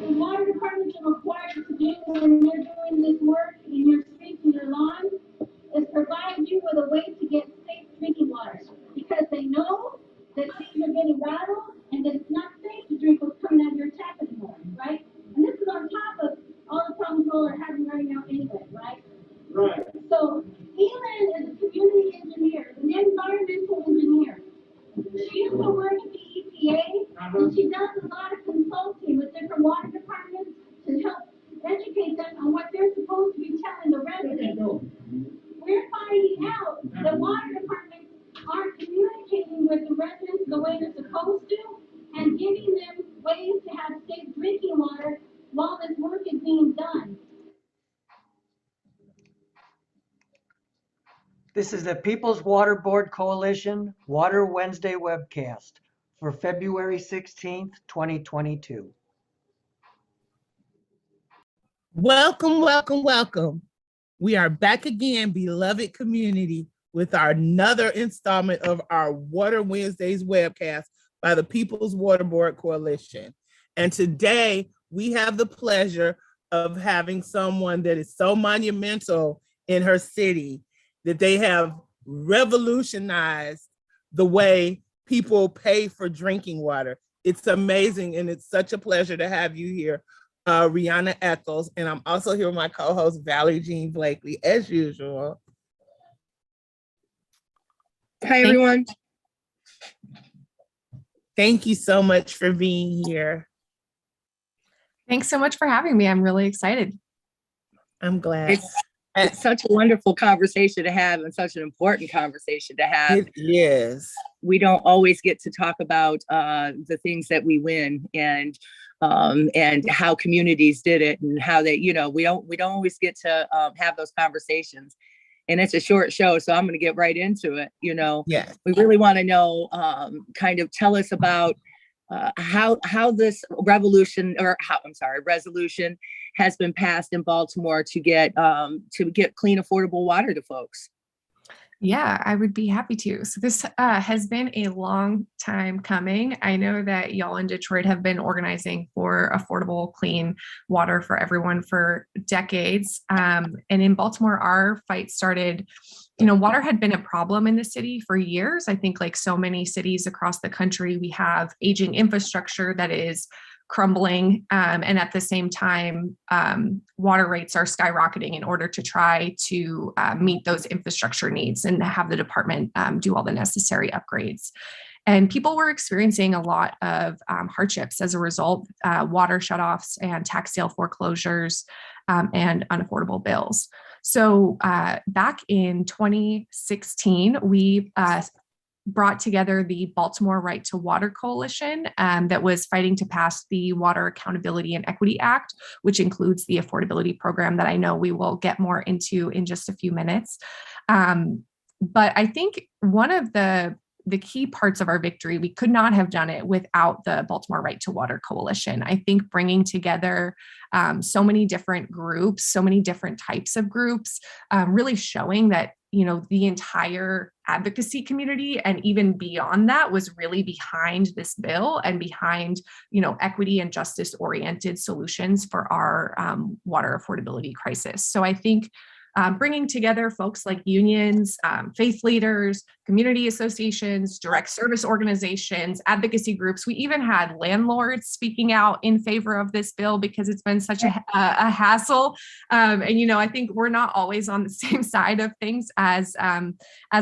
the water department is required to do when you're doing this work in your streets and your lawns is provide you with a way to get safe drinking water. Because they know that things are getting rattled and that it's not safe to drink what's coming out of your tap anymore, right? And this is on top of all the problems people are having right now anyway, right? Right. So Elin is a community engineer, an environmental engineer. She used to work at the EPA, and she does a lot of consulting with different water departments to help educate them on what they're supposed to be telling the residents. We're finding out that water departments aren't communicating with the residents the way they're supposed to and giving them ways to have safe drinking water while this work is being done. This is the People's Water Board Coalition Water Wednesday webcast for February 16th, 2022. Welcome, welcome, welcome. We are back again, beloved community, with another installment of our Water Wednesdays webcast by the People's Water Board Coalition. And today we have the pleasure of having someone that is so monumental in her city that they have revolutionized the way people pay for drinking water. It's amazing, and it's such a pleasure to have you here, Rianna Eckel, and I'm also here with my co-host, Valerie Jean Blakely, as usual. Hi, everyone. Thank you so much for being here. Thanks so much for having me. I'm really excited. I'm glad. It's such a wonderful conversation to have and such an important conversation to have. It is. We don't always get to talk about the things that we win and how communities did it and how they, we don't always get to have those conversations. And it's a short show, so I'm going to get right into it. Yes. We really want to know, kind of tell us about how this resolution has been passed in Baltimore to get clean, affordable water to folks. Yeah, I would be happy to. So this has been a long time coming. I know that y'all in Detroit have been organizing for affordable, clean water for everyone for decades. And in Baltimore, our fight started, water had been a problem in the city for years. I think like so many cities across the country, we have aging infrastructure that is crumbling. And at the same time, water rates are skyrocketing in order to try to meet those infrastructure needs and have the department do all the necessary upgrades. And people were experiencing a lot of hardships as a result, water shutoffs and tax sale foreclosures and unaffordable bills. So back in 2016, we brought together the Baltimore Right to Water Coalition that was fighting to pass the Water Accountability and Equity Act, which includes the affordability program that I know we will get more into in just a few minutes. But I think one of the key parts of our victory, we could not have done it without the Baltimore Right to Water Coalition. I think bringing together so many different groups, so many different types of groups, really showing that the entire advocacy community and even beyond that was really behind this bill and behind, equity and justice oriented solutions for our water affordability crisis. So I think bringing together folks like unions, faith leaders, community associations, direct service organizations, advocacy groups. We even had landlords speaking out in favor of this bill because it's been such a hassle. And I think we're not always on the same side of things as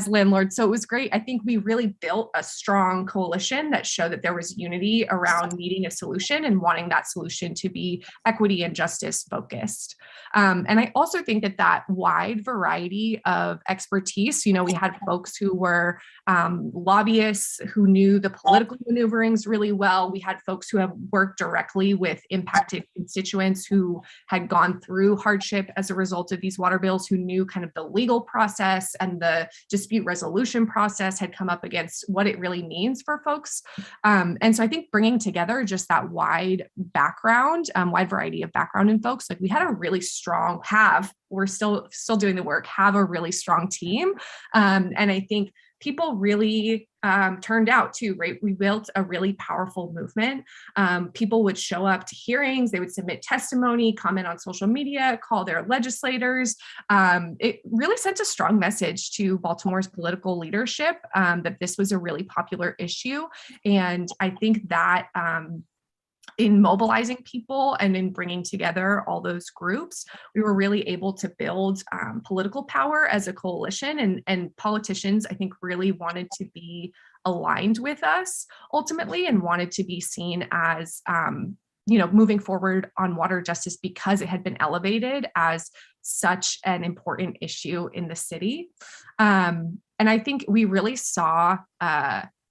landlords. So it was great. I think we really built a strong coalition that showed that there was unity around needing a solution and wanting that solution to be equity and justice focused. And I also think that wide variety of expertise, we had folks who were lobbyists who knew the political maneuverings really well. We had folks who have worked directly with impacted constituents who had gone through hardship as a result of these water bills, who knew kind of the legal process and the dispute resolution process, had come up against what it really means for folks. And so I think bringing together just that wide background, wide variety of background in folks, like we had a really strong, we're still doing the work, have a really strong team. And I think people really turned out too, right? We built a really powerful movement. People would show up to hearings, they would submit testimony, comment on social media, call their legislators. It really sent a strong message to Baltimore's political leadership that this was a really popular issue. And I think that in mobilizing people and in bringing together all those groups, we were really able to build political power as a coalition, and politicians, I think, really wanted to be aligned with us ultimately and wanted to be seen as moving forward on water justice because it had been elevated as such an important issue in the city. And I think we really saw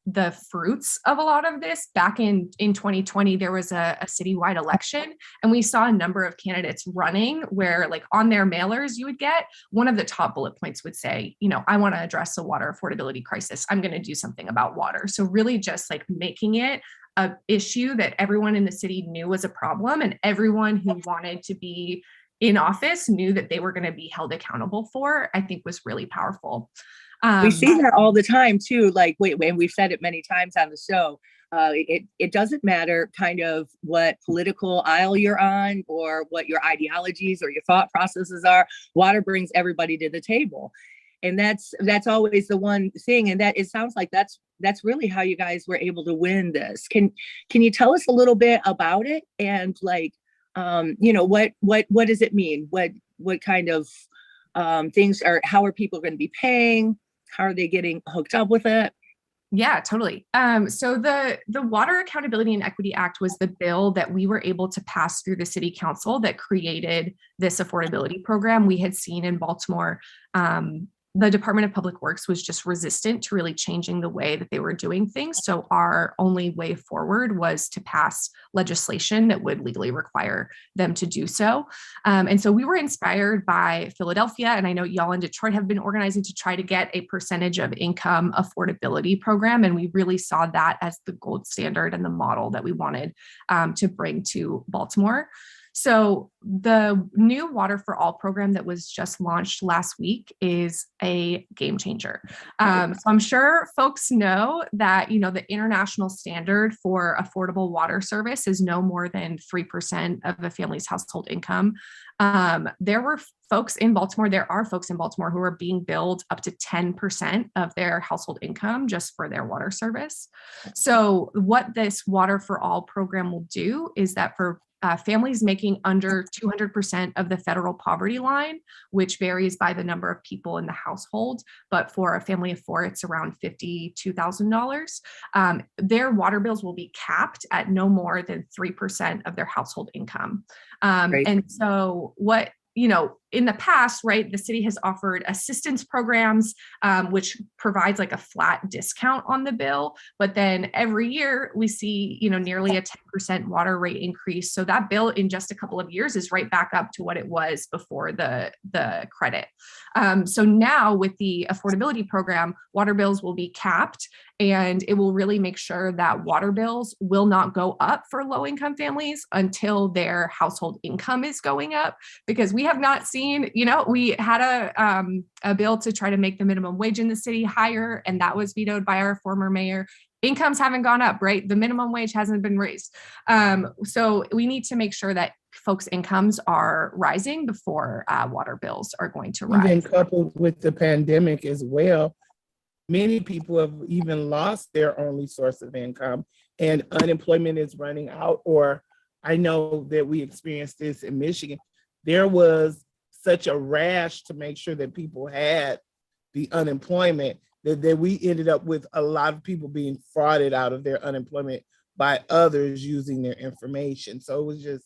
the fruits of a lot of this back in 2020. There was a citywide election, and we saw a number of candidates running where, like, on their mailers, you would get one of the top bullet points would say, I want to address the water affordability crisis. I'm going to do something about water. So really just like making it an issue that everyone in the city knew was a problem, and everyone who wanted to be in office knew that they were going to be held accountable for, I think was really powerful. We see that all the time too. Like, and we've said it many times on the show. It doesn't matter kind of what political aisle you're on or what your ideologies or your thought processes are. Water brings everybody to the table, and that's always the one thing. And that it sounds like that's really how you guys were able to win this. Can you tell us a little bit about it and like, what does it mean? What kind of things are? How are people going to be paying? How are they getting hooked up with it? Yeah, totally. So the Water Accountability and Equity Act was the bill that we were able to pass through the city council that created this affordability program. We had seen in Baltimore, the Department of Public Works was just resistant to really changing the way that they were doing things. So our only way forward was to pass legislation that would legally require them to do so. And so we were inspired by Philadelphia, and I know y'all in Detroit have been organizing to try to get a percentage of income affordability program. And we really saw that as the gold standard and the model that we wanted to bring to Baltimore. So the new Water for All program that was just launched last week is a game changer. So I'm sure folks know that, the international standard for affordable water service is no more than 3% of a family's household income. There are folks in Baltimore who are being billed up to 10% of their household income just for their water service. So what this Water for All program will do is that for families making under 200% of the federal poverty line, which varies by the number of people in the household, but for a family of four, it's around $52,000. Their water bills will be capped at no more than 3% of their household income. And so what, in the past, right, the city has offered assistance programs, which provides like a flat discount on the bill. But then every year we see, nearly a 10% water rate increase. So that bill in just a couple of years is right back up to what it was before the credit. So now with the affordability program, water bills will be capped, and it will really make sure that water bills will not go up for low-income families until their household income is going up, because we have not seen, we had a bill to try to make the minimum wage in the city higher, and that was vetoed by our former mayor. Incomes haven't gone up, right? The minimum wage hasn't been raised. So we need to make sure that folks' incomes are rising before water bills are going to rise. Even coupled with the pandemic as well, many people have even lost their only source of income, and unemployment is running out. Or I know that we experienced this in Michigan. There was such a rash to make sure that people had the unemployment that we ended up with a lot of people being frauded out of their unemployment by others using their information. So it was just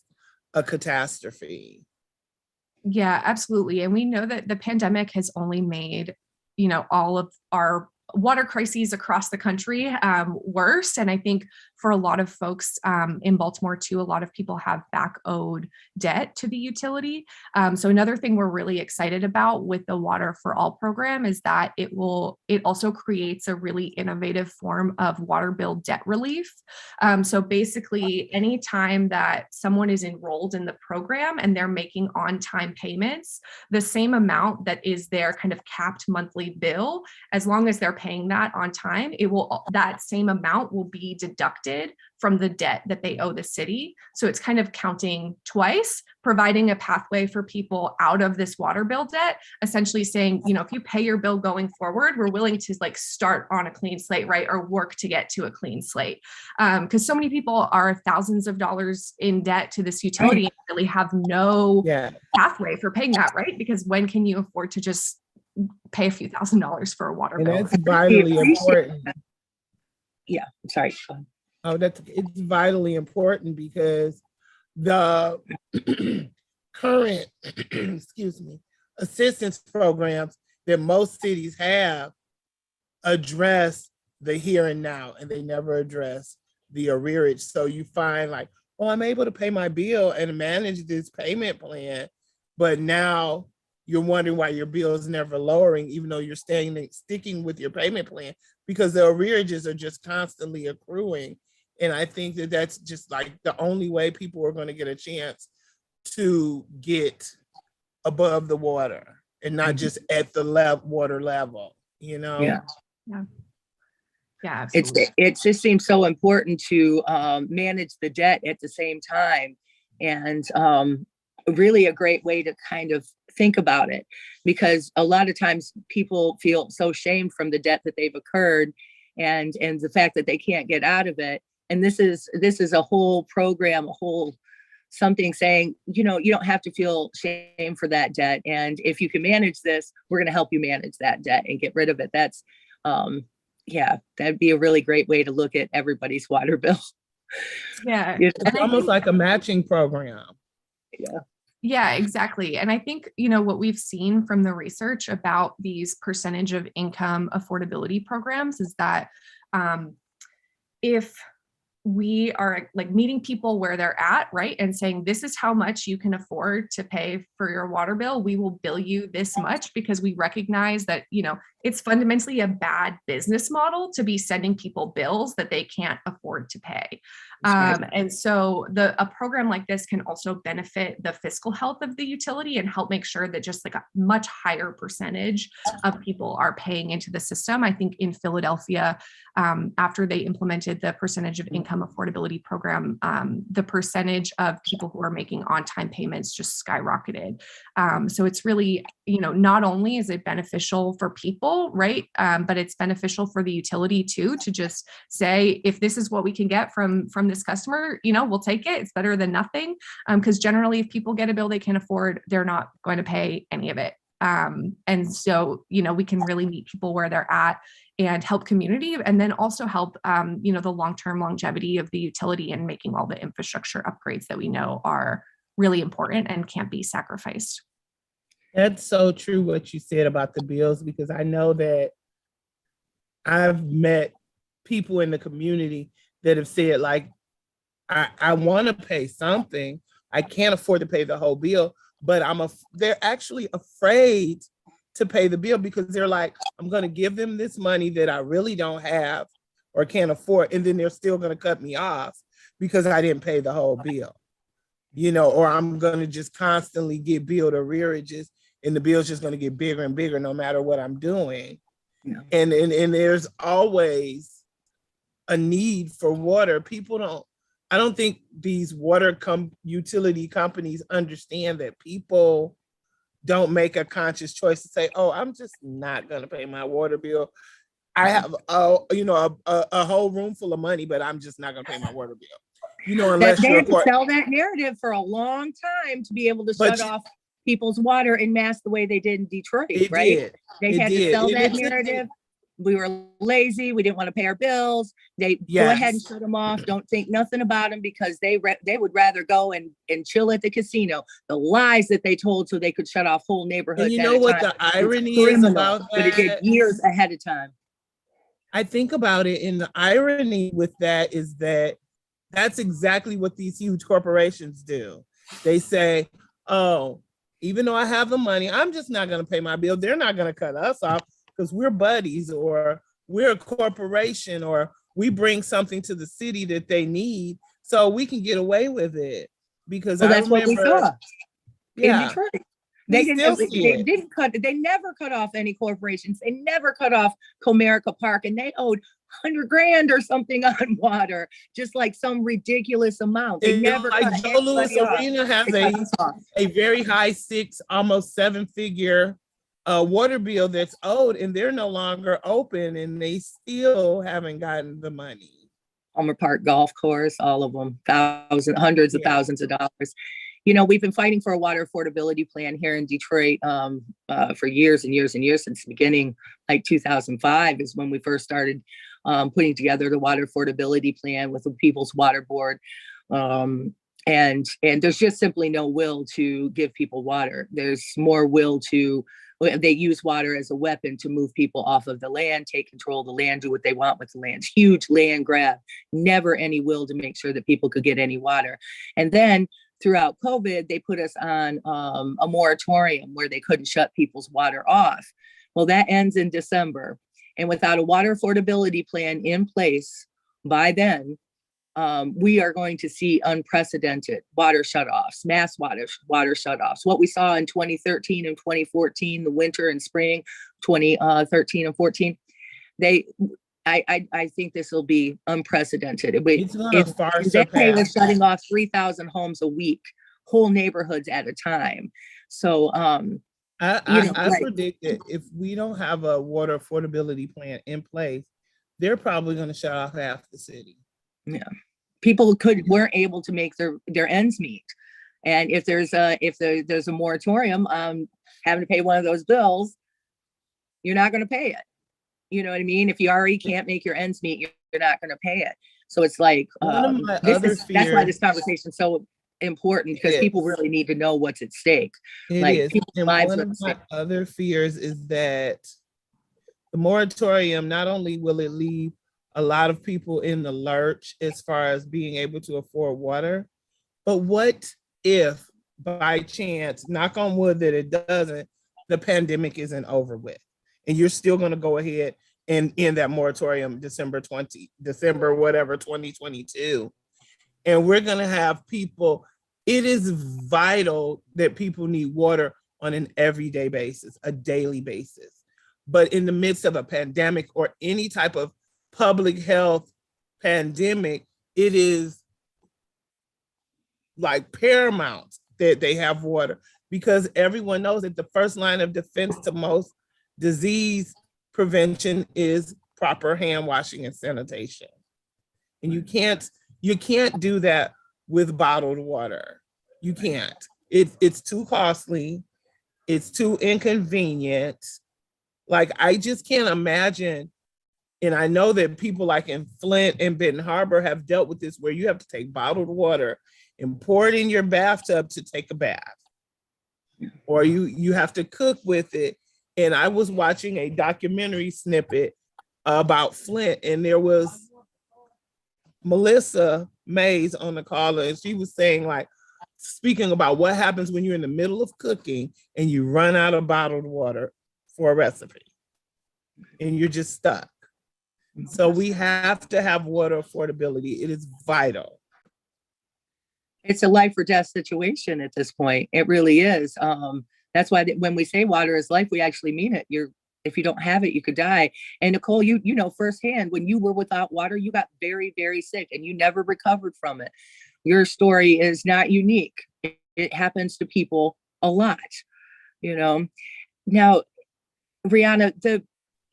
a catastrophe. Yeah, absolutely. And we know that the pandemic has only made, all of our water crises across the country worse. And I think for a lot of folks in Baltimore too, a lot of people have back owed debt to the utility. So another thing we're really excited about with the Water for All program is that it also creates a really innovative form of water bill debt relief. So basically, anytime that someone is enrolled in the program and they're making on-time payments, the same amount that is their kind of capped monthly bill, as long as they're paying that on time, that same amount will be deducted from the debt that they owe the city. So it's kind of counting twice, providing a pathway for people out of this water bill debt, essentially saying, if you pay your bill going forward, we're willing to start on a clean slate, right? Or work to get to a clean slate. Because so many people are thousands of dollars in debt to this utility and really have no pathway for paying that, right? Because when can you afford to just pay a few $1,000s for a water bill? And that's vitally important. Yeah, sorry. It's vitally important because the current, assistance programs that most cities have address the here and now, and they never address the arrearage. So you find I'm able to pay my bill and manage this payment plan, but now you're wondering why your bill is never lowering, even though you're sticking with your payment plan, because the arrearages are just constantly accruing. And I think that that's just the only way people are going to get a chance to get above the water and not just at the water level, Yeah. Yeah, absolutely. It just seems so important to manage the debt at the same time, and really a great way to kind of think about it, because a lot of times people feel so shamed from the debt that they've incurred and the fact that they can't get out of it. And this is a whole program, a whole something saying, you don't have to feel shame for that debt. And if you can manage this, we're going to help you manage that debt and get rid of it. That's, that'd be a really great way to look at everybody's water bill. Yeah. It's almost like a matching program. Yeah. Yeah, exactly. And I think, what we've seen from the research about these percentage of income affordability programs is that if we are meeting people where they're at, right? And saying, this is how much you can afford to pay for your water bill. We will bill you this much, because we recognize that, it's fundamentally a bad business model to be sending people bills that they can't afford to pay. And so a program like this can also benefit the fiscal health of the utility and help make sure that just a much higher percentage of people are paying into the system. I think in Philadelphia, after they implemented the percentage of income affordability program, the percentage of people who are making on-time payments just skyrocketed. So it's really, not only is it beneficial for people, right? But it's beneficial for the utility too, to just say, if this is what we can get from this customer, we'll take it. It's better than nothing. Because generally, if people get a bill they can't afford, they're not going to pay any of it. And so, we can really meet people where they're at and help community, and then also help, the long-term longevity of the utility and making all the infrastructure upgrades that we know are really important and can't be sacrificed. That's so true what you said about the bills, because I know that I've met people in the community that have said, I want to pay something. I can't afford to pay the whole bill, but they're actually afraid to pay the bill, because they're I'm going to give them this money that I really don't have or can't afford, and then they're still going to cut me off because I didn't pay the whole bill, or I'm going to just constantly get billed arrearages, and the bill's just going to get bigger and bigger no matter what I'm doing. Yeah. And there's always a need for water. I don't think these utility companies understand that people don't make a conscious choice to say, oh, I'm just not going to pay my water bill. I have a whole room full of money, but I'm just not going to pay my water bill. Unless they had to sell that narrative for a long time to be able to shut off people's water en masse the way they did in Detroit, right? They had to sell that narrative. We were lazy. We didn't want to pay our bills. They go ahead and shut them off. Don't think nothing about them, because they would rather go and chill at the casino. The lies that they told so they could shut off whole neighborhoods. And you know what the irony is about that? But it did years ahead of time. I think about it, and the irony with that is that that's exactly what these huge corporations do. They say, oh, even though I have the money, I'm just not going to pay my bill. They're not going to cut us off because we're buddies, or we're a corporation, or we bring something to the city that they need, so we can get away with it. Because Well, I that's what we remember, saw in yeah, Detroit. we still see They it. didn't cut, they never cut off any corporations. They never cut off Comerica Park, and they owed 100 grand or something on water, just like some ridiculous amount. They It's never like cut Joe Louis anybody off. Arena has They cut us off. a very high 6, almost 7-figure water bill that's owed, and they're no longer open, and they still haven't gotten the money. Homer Park Golf Course, all of them, hundreds of thousands of dollars. You know, we've been fighting for a water affordability plan here in Detroit for years and years and years, since the beginning, like 2005 is when we first started putting together the water affordability plan with the People's Water Board. And there's just simply no will to give people water. There's more will to, they use water as a weapon to move people off of the land, take control of the land, do what they want with the land. Huge land grab, never any will to make sure that people could get any water. And then throughout COVID, they put us on a moratorium where they couldn't shut people's water off. Well, that ends in December. And without a water affordability plan in place by then, we are going to see unprecedented water shutoffs, mass water shutoffs. What we saw in 2013 and 2014, the winter and spring, 2013 and 14, I think this will be unprecedented. It's going to far surpass. They were shutting off 3,000 homes a week, whole neighborhoods at a time. So I predict that if we don't have a water affordability plan in place, they're probably going to shut off half the city. Yeah, people weren't able to make their ends meet, and if there's a moratorium, having to pay one of those bills, you're not going to pay it. You know what I mean? If you already can't make your ends meet, you're not going to pay it. So it's like that's why this conversation is so important, because people really need to know what's at stake. It is. And one of my other fears is that the moratorium, not only will it leave a lot of people in the lurch as far as being able to afford water, but what if by chance, knock on wood that it doesn't, the pandemic isn't over with, and you're still going to go ahead and end that moratorium December 2022, and we're going to have people. It is vital that people need water on an everyday basis, a daily basis. But in the midst of a pandemic or any type of public health pandemic, it is like paramount that they have water, because everyone knows that the first line of defense to most disease prevention is proper hand washing and sanitation. And you can't do that with bottled water. You can't. It's too costly. It's too inconvenient. Like, I just can't imagine. And I know that people like in Flint and Benton Harbor have dealt with this, where you have to take bottled water and pour it in your bathtub to take a bath, or you have to cook with it. And I was watching a documentary snippet about Flint, and there was Melissa Mays on the call, and she was saying, like, speaking about what happens when you're in the middle of cooking and you run out of bottled water for a recipe and you're just stuck. So we have to have water affordability. It is vital. It's a life or death situation at this point. It really is. That's why when we say water is life, we actually mean it. If you don't have it, you could die. And Nicole, you know firsthand, when you were without water, you got very, very sick and you never recovered from it. Your story is not unique. It happens to people a lot, you know. Now, Rianna,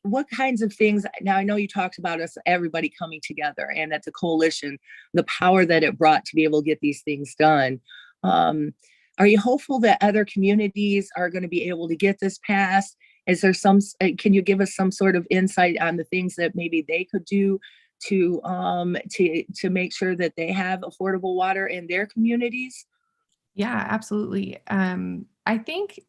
what kinds of things, now I know you talked about everybody coming together, and that the coalition, the power that it brought to be able to get these things done. Are you hopeful that other communities are going to be able to get this passed? Is there can you give us some sort of insight on the things that maybe they could do to make sure that they have affordable water in their communities? Yeah, absolutely. I think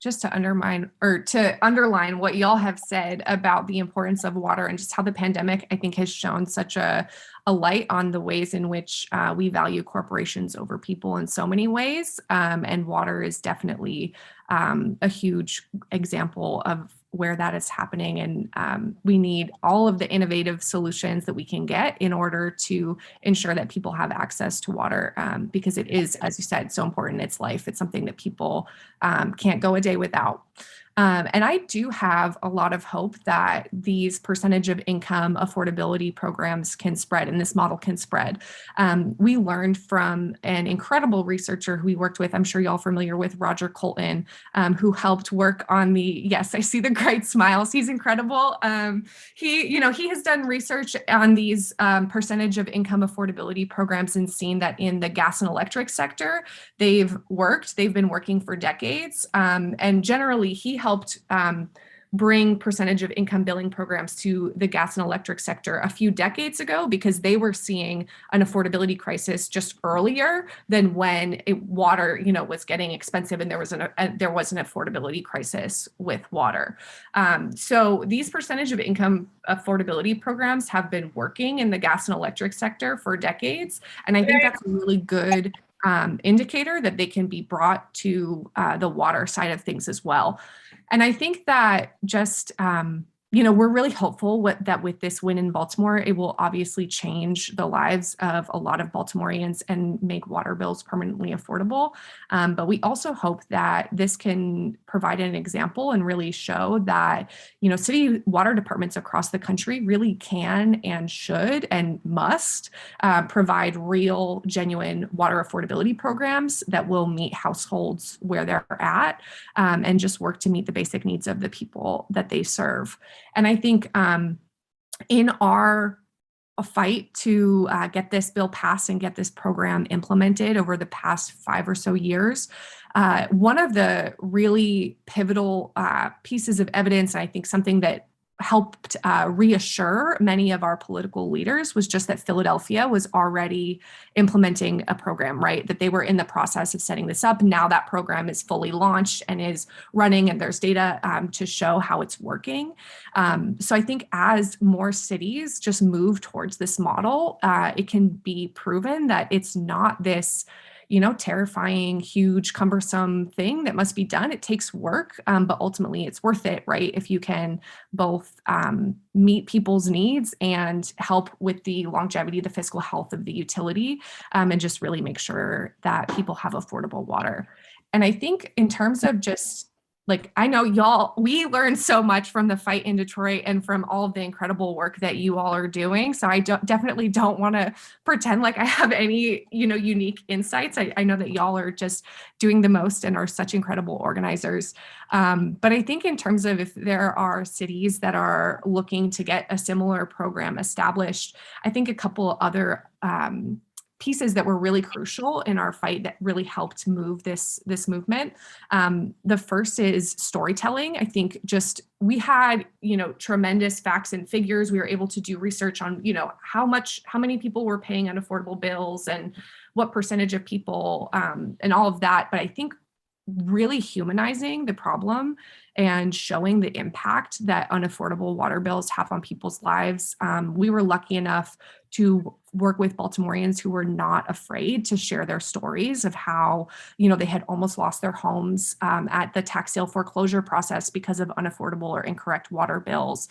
just to underline what y'all have said about the importance of water and just how the pandemic, I think, has shown such a light on the ways in which we value corporations over people in so many ways. And water is definitely a huge example of where that is happening. And we need all of the innovative solutions that we can get in order to ensure that people have access to water, because it is, as you said, so important. It's life. It's something that people can't go a day without. And I do have a lot of hope that these percentage of income affordability programs can spread and this model can spread. We learned from an incredible researcher who we worked with, I'm sure y'all familiar with, Roger Colton, who helped work on yes, I see the great smiles. He's incredible. He has done research on these percentage of income affordability programs and seen that in the gas and electric sector, they've been working for decades. And generally, he helped bring percentage of income billing programs to the gas and electric sector a few decades ago because they were seeing an affordability crisis just earlier than when water, was getting expensive and there was an affordability crisis with water. So these percentage of income affordability programs have been working in the gas and electric sector for decades, and I think that's a really good indicator that they can be brought to the water side of things as well. And I think that just, we're really hopeful that with this win in Baltimore, it will obviously change the lives of a lot of Baltimoreans and make water bills permanently affordable. But we also hope that this can provide an example and really show that, city water departments across the country really can and should and must provide real, genuine water affordability programs that will meet households where they're at and just work to meet the basic needs of the people that they serve. And I think in our fight to get this bill passed and get this program implemented over the past 5 or so years, one of the really pivotal pieces of evidence, I think something that helped reassure many of our political leaders was just that Philadelphia was already implementing a program, right? That they were in the process of setting this up. Now that program is fully launched and is running, and there's data to show how it's working. So I think as more cities just move towards this model, it can be proven that it's not this terrifying, huge, cumbersome thing that must be done. It takes work, but ultimately it's worth it, right? If you can both meet people's needs and help with the longevity, the fiscal health of the utility, and just really make sure that people have affordable water. And I think in terms of just I know we learned so much from the fight in Detroit and from all of the incredible work that you all are doing. So I definitely don't want to pretend like I have any, unique insights. I know that y'all are just doing the most and are such incredible organizers. But I think in terms of if there are cities that are looking to get a similar program established, I think a couple other pieces that were really crucial in our fight that really helped move this movement. The first is storytelling. I think just we had, tremendous facts and figures. We were able to do research on, how many people were paying unaffordable bills and what percentage of people and all of that. But I think really humanizing the problem and showing the impact that unaffordable water bills have on people's lives. We were lucky enough to work with Baltimoreans who were not afraid to share their stories of how, they had almost lost their homes at the tax sale foreclosure process because of unaffordable or incorrect water bills.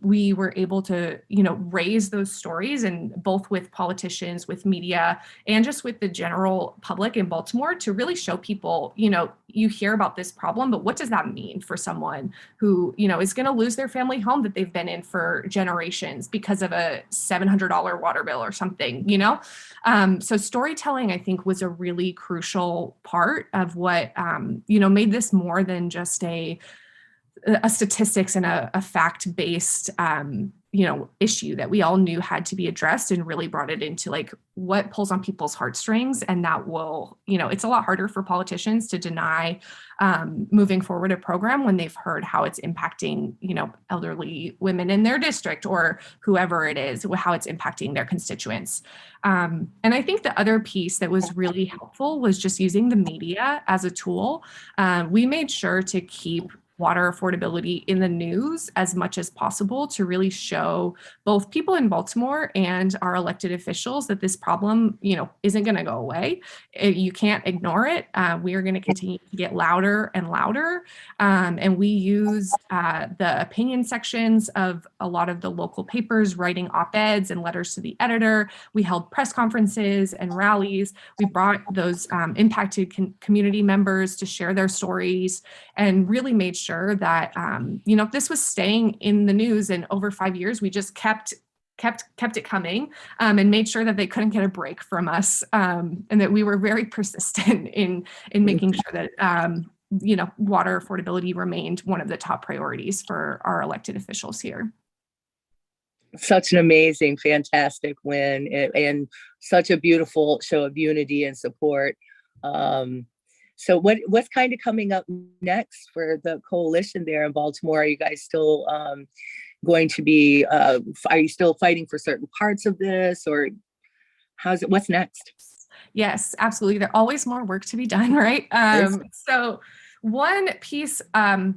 We were able to, raise those stories, and both with politicians, with media, and just with the general public in Baltimore to really show people, you hear about this problem, but what does that mean for someone who, is going to lose their family home that they've been in for generations because of a $700 water bill or something, So storytelling, I think, was a really crucial part of what, made this more than just a statistics and a fact-based, issue that we all knew had to be addressed, and really brought it into like what pulls on people's heartstrings. And that will, it's a lot harder for politicians to deny moving forward a program when they've heard how it's impacting, elderly women in their district or whoever it is, how it's impacting their constituents. And I think the other piece that was really helpful was just using the media as a tool. We made sure to keep water affordability in the news as much as possible to really show both people in Baltimore and our elected officials that this problem, isn't going to go away. You can't ignore it. We are going to continue to get louder and louder. And we use the opinion sections of a lot of the local papers, writing op-eds and letters to the editor. We held press conferences and rallies. We brought those impacted community members to share their stories, and really made sure that this was staying in the news. And over 5 years, we just kept it coming, and made sure that they couldn't get a break from us, and that we were very persistent in making sure that water affordability remained one of the top priorities for our elected officials here. Such an amazing, fantastic win, and such a beautiful show of unity and support. So what's kind of coming up next for the coalition there in Baltimore? Are you guys still going to be, are you still fighting for certain parts of this, or what's next? Yes, absolutely. There's always more work to be done, right? So one piece of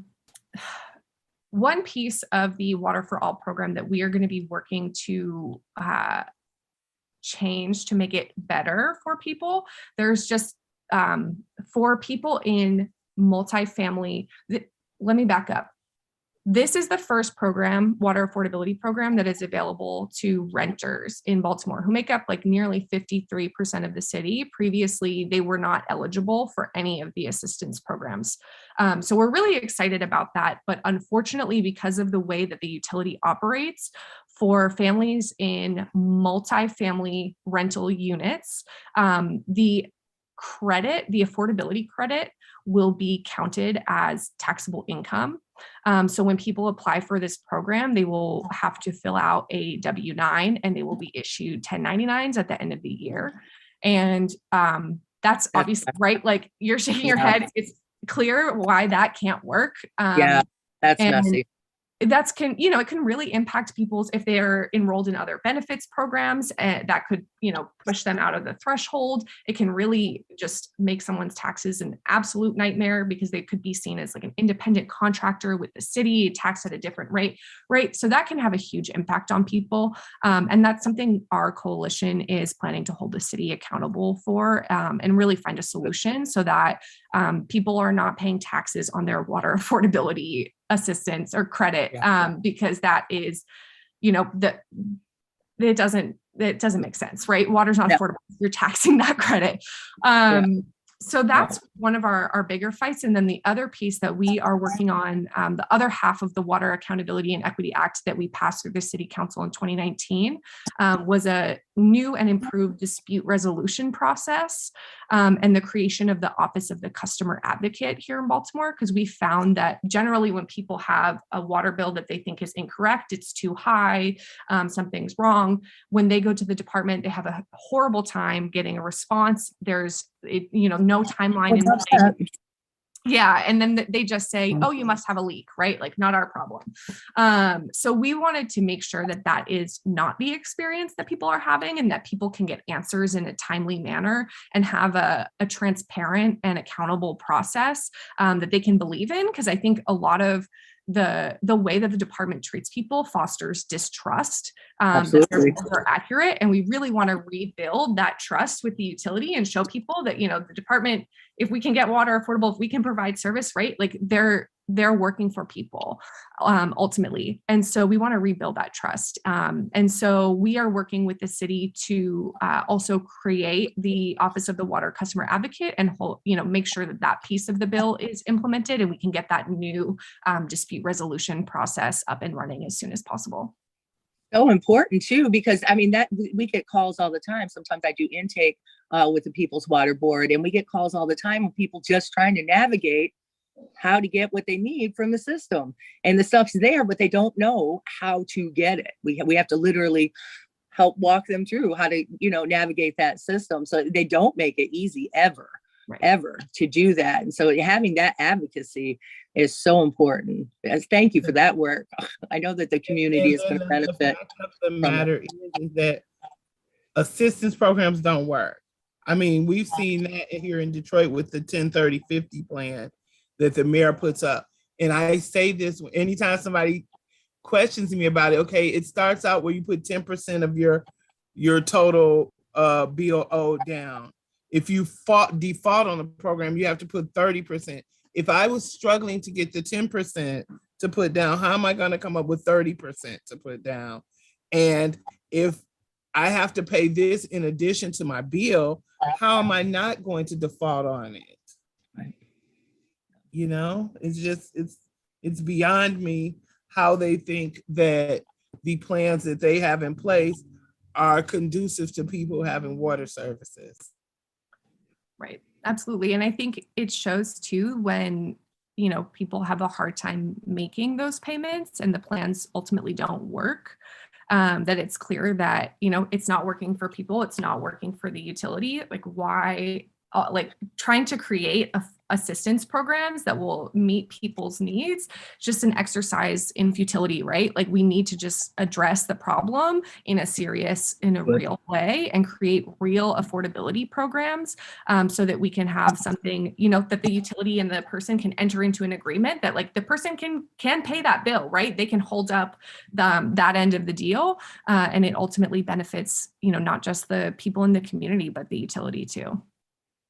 the Water for All program that we are going to be working to change to make it better for people. There's just for people in multifamily, let me back up. This is the first program, water affordability program, that is available to renters in Baltimore, who make up like nearly 53% of the city. Previously, they were not eligible for any of the assistance programs. So we're really excited about that. But unfortunately, because of the way that the utility operates, for families in multifamily rental units, the affordability credit will be counted as taxable income. So when people apply for this program, they will have to fill out a W-9, and they will be issued 1099s at the end of the year. And that's obviously right. Like, you're shaking your head. It's clear why that can't work. That's messy. It can really impact people's, if they're enrolled in other benefits programs, that could, push them out of the threshold. It can really just make someone's taxes an absolute nightmare, because they could be seen as like an independent contractor with the city, taxed at a different rate, right? So that can have a huge impact on people. And that's something our coalition is planning to hold the city accountable for, and really find a solution so that people are not paying taxes on their water affordability assistance or credit, because that is, it doesn't make sense, right? Water's not affordable. You're taxing that credit. So that's one of our bigger fights. And then the other piece that we are working on, the other half of the Water Accountability and Equity Act that we passed through the City Council in 2019, was a new and improved dispute resolution process, and the creation of the Office of the Customer Advocate here in Baltimore, because we found that generally when people have a water bill that they think is incorrect, it's too high, something's wrong, when they go to the department, they have a horrible time getting a response. There's no timeline. And then they just say, oh, you must have a leak, right? Like, not our problem. So we wanted to make sure that that is not the experience that people are having, and that people can get answers in a timely manner and have a transparent and accountable process that they can believe in. Because I think a lot of the way that the department treats people fosters distrust, that their rules are accurate. And we really want to rebuild that trust with the utility and show people that, the department, if we can get water affordable, if we can provide service, right? Like, they're working for people, ultimately. And so we want to rebuild that trust. And so we are working with the city to also create the Office of the Water Customer Advocate and make sure that that piece of the bill is implemented, and we can get that new dispute resolution process up and running as soon as possible. So important too, because that we get calls all the time. Sometimes I do intake with the People's Water Board, and we get calls all the time of people just trying to navigate how to get what they need from the system. And the stuff's there, but they don't know how to get it. We have to literally help walk them through how to, navigate that system. So they don't make it easy ever, Right. ever to do that. And so having that advocacy is so important. Thank you for that work. I know that the community is going to benefit. The fact of the matter is that assistance programs don't work. I mean, we've seen that here in Detroit with the 10/30/50 plan that the mayor puts up. And I say this anytime somebody questions me about it. Okay, it starts out where you put 10% of your total bill owed down. If you default on the program, you have to put 30%. If I was struggling to get the 10% to put down, how am I going to come up with 30% to put down? And if I have to pay this in addition to my bill, how am I not going to default on it? Right. It's just, it's beyond me how they think that the plans that they have in place are conducive to people having water services. Right. Absolutely. And I think it shows too when, people have a hard time making those payments and the plans ultimately don't work, that it's clear that, it's not working for people. It's not working for the utility. Like why, trying to create assistance programs that will meet people's needs, just an exercise in futility, right? Like we need to just address the problem in a real way and create real affordability programs, so that we can have something, that the utility and the person can enter into an agreement that like the person can pay that bill, right? They can hold up that end of the deal, and it ultimately benefits, not just the people in the community, but the utility too.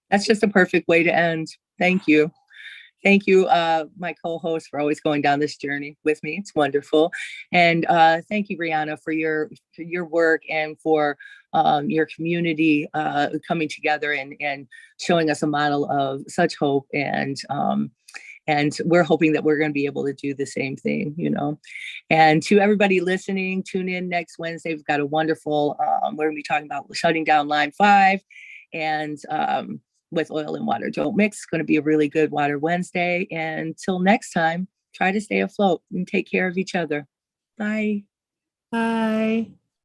That's just a perfect way to end. Thank you. Thank you, my co-host, for always going down this journey with me. It's wonderful. And thank you, Rianna, for your work and for your community coming together and showing us a model of such hope. And we're hoping that we're going to be able to do the same thing, And to everybody listening, tune in next Wednesday. We've got a wonderful, we're going to be talking about shutting down Line 5 and with oil and water don't mix. It's going to be a really good Water Wednesday. And until next time, try to stay afloat and take care of each other. Bye. Bye.